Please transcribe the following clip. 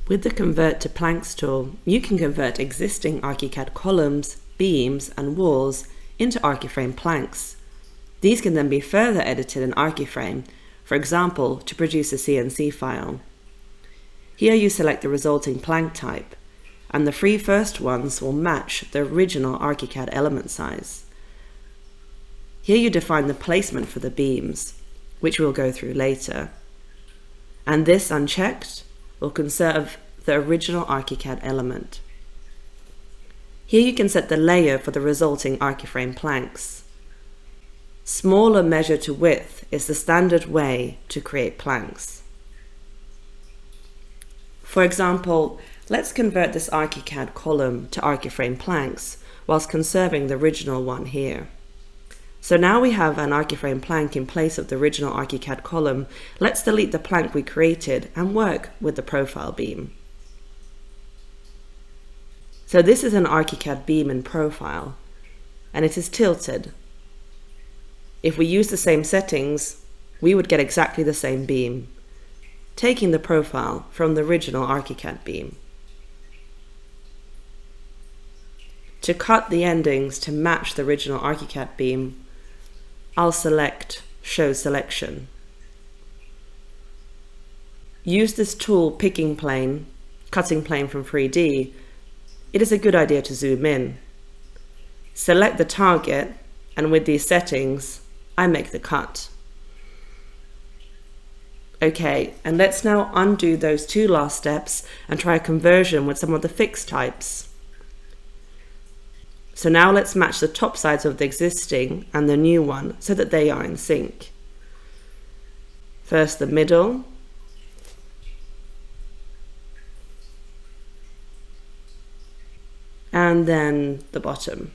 With the Convert to Planks tool, you can convert existing Archicad columns, beams, and walls into ArchiFrame planks. These can then be further edited in ArchiFrame, for example, to produce a CNC file. Here you select the resulting plank type, and the three first ones will match the original Archicad element size. Here you define the placement for the beams, which we'll go through later. And this unchecked will conserve the original Archicad element. Here you can set the layer for the resulting ArchiFrame planks. Smaller measure to width is the standard way to create planks. For example, let's convert this Archicad column to ArchiFrame planks whilst conserving the original one here. So now we have an ArchiFrame plank in place of the original Archicad column. Let's delete the plank we created and work with the profile beam. So this is an Archicad beam in profile, and it is tilted. If we use the same settings, we would get exactly the same beam, taking the profile from the original Archicad beam. To cut the endings to match the original Archicad beam, I'll select Show Selection. Use this tool picking plane, cutting plane from 3D. It is a good idea to zoom in. Select the target, and with these settings, I make the cut. Okay, and let's now undo those two last steps and try a conversion with some of the fixed types. So now let's match the top sides of the existing and the new one so that they are in sync. First the middle, and then the bottom.